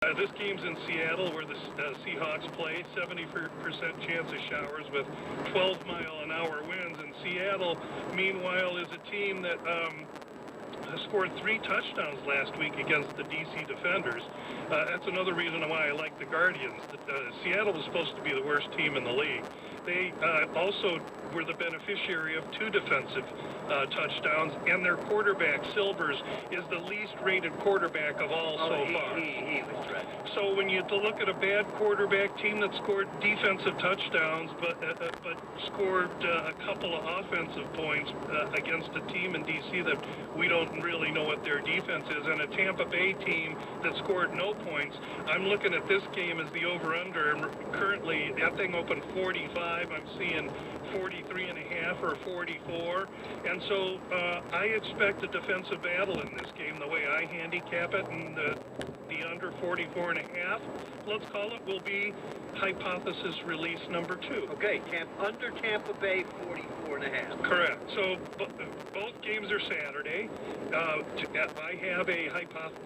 This game's in Seattle, where the Seahawks play. 70% chance of showers with 12-mile-an-hour winds. And Seattle, meanwhile, is a team that scored 3 touchdowns last week against the DC Defenders. That's another reason why I like the Guardians. Seattle was supposed to be the worst team in the league. They also were the beneficiary of 2 defensive touchdowns, and their quarterback, Silvers, is the least rated quarterback of all so far. He was right. So when you look at a bad quarterback team that scored defensive touchdowns, but scored a couple of offensive points against a team in DC that we don't really know what their defense is, and a Tampa Bay team that scored no points, I'm looking at this game as the over-under, and currently that thing opened 45. I'm seeing 43.5 or 44, and so I expect a defensive battle in this game the way I handicap it, and the under 44.5, let's call it, will be hypothesis release number 2. Okay, under Tampa Bay 44.5. Correct. So both games are Saturday. I have a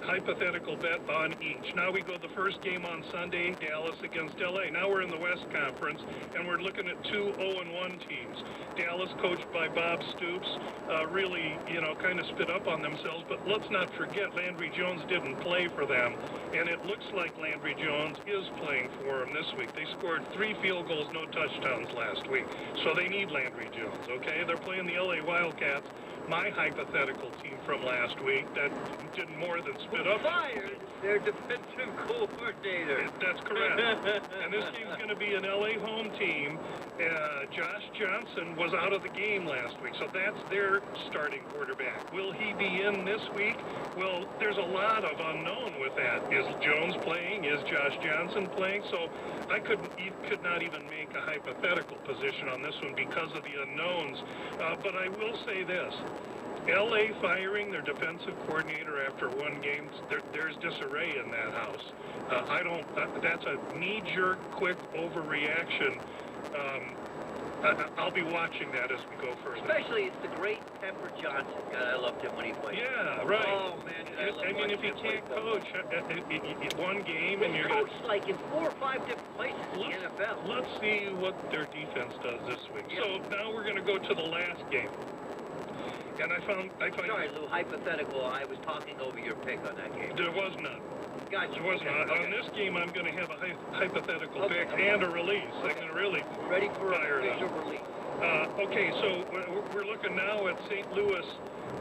hypothetical bet on each. Now we go the first game on Sunday, Dallas against LA. Now we're in the West Conference, and we're looking at 2 0-1 teams. Dallas, coached by Bob Stoops, really, kind of spit up on themselves. But let's not forget, Landry Jones didn't play for them, and it looks like Landry Jones is playing for them this week. They scored 3 field goals, no touchdowns last week, so they need Landry Jones, okay? They're playing the LA Wildcats, my hypothetical team from last week that did more than spit up. Fired their defensive coordinator. That's correct. And this game's going to be an LA home team. Josh Johnson was out of the game last week, so that's their starting quarterback. Will he be in this week? Well, there's a lot of unknown with that. Is Jones playing? Is Josh Johnson playing? So I could not even make a hypothetical position on this one because of the unknowns. But I will say this. LA firing their defensive coordinator after 1 game, there's disarray in that house. That's a knee-jerk, quick overreaction. I'll be watching that as we go further. Especially, it's the great Pepper Johnson. God, I loved him when he played. Yeah, right. Oh, man. I mean, if you can't coach 1 game and you're coached like in 4 or 5 different places in the NFL. Let's see what their defense does this week. Yeah. So now we're going to go to the last game. And I find Sorry, Lou, hypothetical. I was talking over your pick on that game. There was none. Gotcha. There was none. Okay. On this game, I'm going to have a hypothetical pick and a release. Okay. I'm going to really ready for fire a official release. Okay, so we're looking now at St. Louis.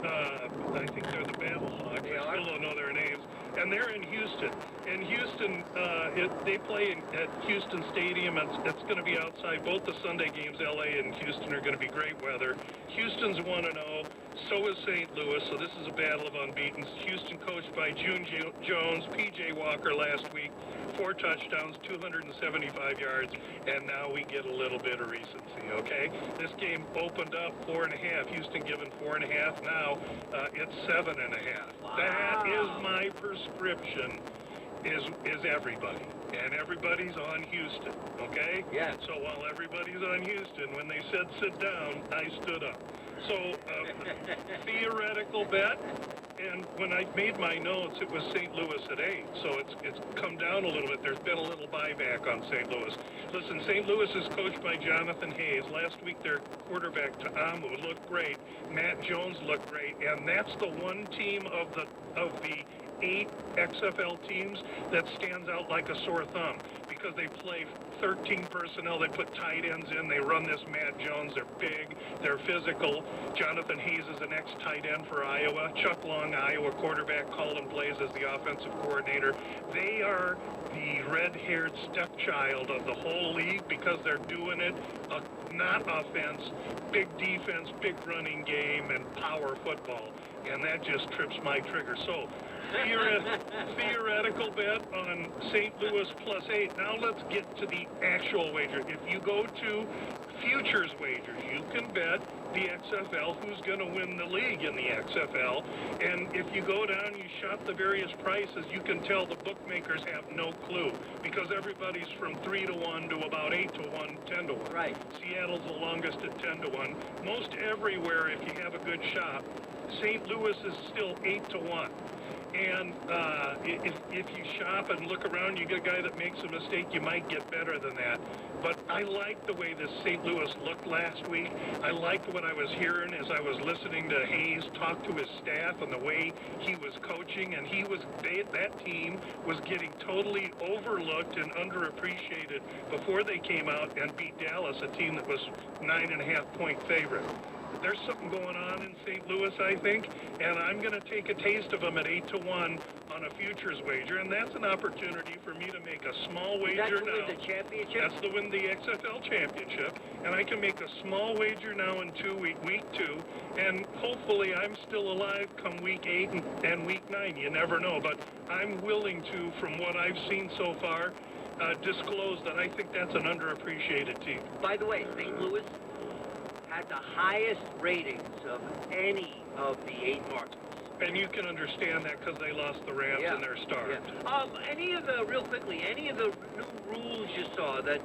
I think they're the Battlehawks. I still don't know their names. And they're in Houston. In Houston, they play at Houston Stadium. It's going to be outside. Both the Sunday games, LA and Houston, are going to be great weather. Houston's 1-0. So is St. Louis. So this is a battle of unbeaten. Houston coached by June Jones, P.J. Walker last week. 4 touchdowns, 275 yards, and now we get a little bit of recency, okay? This game opened up 4.5. Houston given 4.5. Now it's 7.5. Wow. That is my prescription, is everybody. And everybody's on Houston, okay? Yeah. So while everybody's on Houston, when they said sit down, I stood up. So theoretical bet. And when I made my notes, it was St. Louis at 8, so it's come down a little bit. There's been a little buyback on St. Louis. Listen, St. Louis is coached by Jonathan Hayes. Last week, their quarterback, Ta'amu, looked great. Matt Jones looked great, and that's the one team of the 8 XFL teams that stands out like a sore thumb because they play 13 personnel. They put tight ends in. They run this Matt Jones. They're big. They're physical. Jonathan Hayes is the next tight end for Iowa. Chuck Long, Iowa quarterback, calling plays as the offensive coordinator. They are the red-haired stepchild of the whole league because they're doing it not offense, big defense, big running game, and power football. And that just trips my trigger. So theoretical bet on St. Louis +8. Now let's get to the actual wager. If you go to futures wagers, you can bet the XFL who's going to win the league in the XFL. And if you go down, you shop the various prices, you can tell the bookmakers have no clue because everybody's from 3-1 to about 8-1, 10-1. Right. Seattle's the longest at 10-1. Most everywhere, if you have a good shop, St. Louis is still 8-1. And if you shop and look around, you get a guy that makes a mistake, you might get better than that. But I liked the way this St. Louis looked last week. I liked what I was hearing as I was listening to Hayes talk to his staff and the way he was coaching. And that team was getting totally overlooked and underappreciated before they came out and beat Dallas, a team that was 9.5-point favorite. There's something going on in St. Louis, I think, and I'm going to take a taste of them at 8-1 on a futures wager, and that's an opportunity for me to make a small wager That's to now. win the championship? That's to win the XFL championship, and I can make a small wager now in week 2, and hopefully I'm still alive come week 8 and week 9. You never know, but I'm willing to, from what I've seen so far, disclose that I think that's an underappreciated team. By the way, St. Louis had the highest ratings of any of the 8 markets. And you can understand that because they lost the Rams and they're starved. Yeah. Real quickly, any of the new rules you saw that,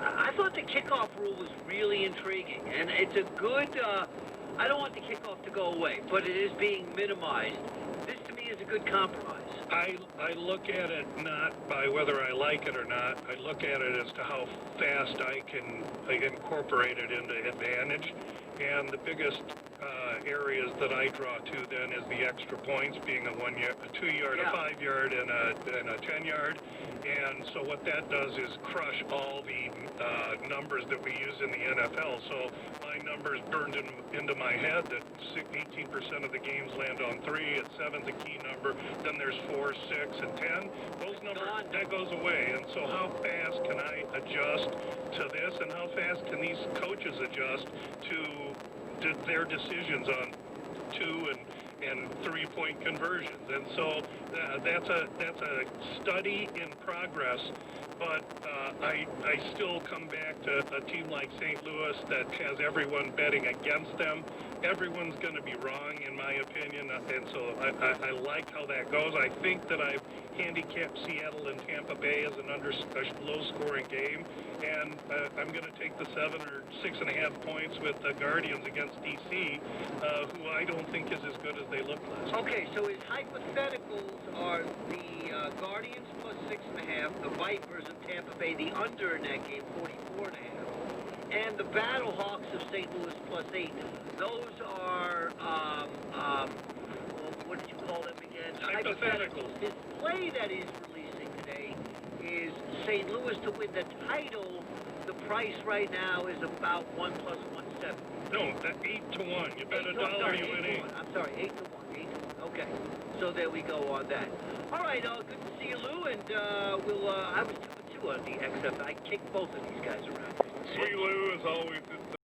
I thought the kickoff rule was really intriguing. And it's a good, I don't want the kickoff to go away, but it is being minimized. This to me is a good compromise. I look at it not by whether I like it or not. I look at it as to how fast I can incorporate it into advantage. And the biggest areas that I draw to then is the extra points, being a 2-yard, a 5-yard, and a 10-yard. And so what that does is crush all the numbers that we use in the NFL. So my numbers burned into my head that 18% of the games land on 3, at 7's a key number, then there's 4, 6, and 10. Those numbers, that goes away. And so how fast can I adjust to this, and how fast can these coaches adjust to their decisions on 2 and 3-point conversions? And so that's a study in progress. But I still come back to a team like St. Louis that has everyone betting against them. Everyone's going to be wrong, in my opinion, and so I like how that goes. I think that I've handicapped Seattle and Tampa Bay as a low-scoring game, and I'm going to take the 7 or 6.5 points with the Guardians against DC, who I don't think is as good as they looked last week. Okay, so his hypotheticals are the Guardians plus 6.5, the Vipers of Tampa Bay, the under in that game, 44.5. And the Battlehawks of St. Louis plus 8. Those are, what did you call them again? Hypotheticals. His play that he's releasing today is St. Louis to win the title. The price right now is about 1 + 1.7. No, that's 8-1. You bet $1, you win 8. I'm sorry, 8-1. 8-1. Okay, so there we go on that. All right, good to see you, Lou, and I was 2-2 on the XF. I kicked both of these guys around. Sweet Lou, as always,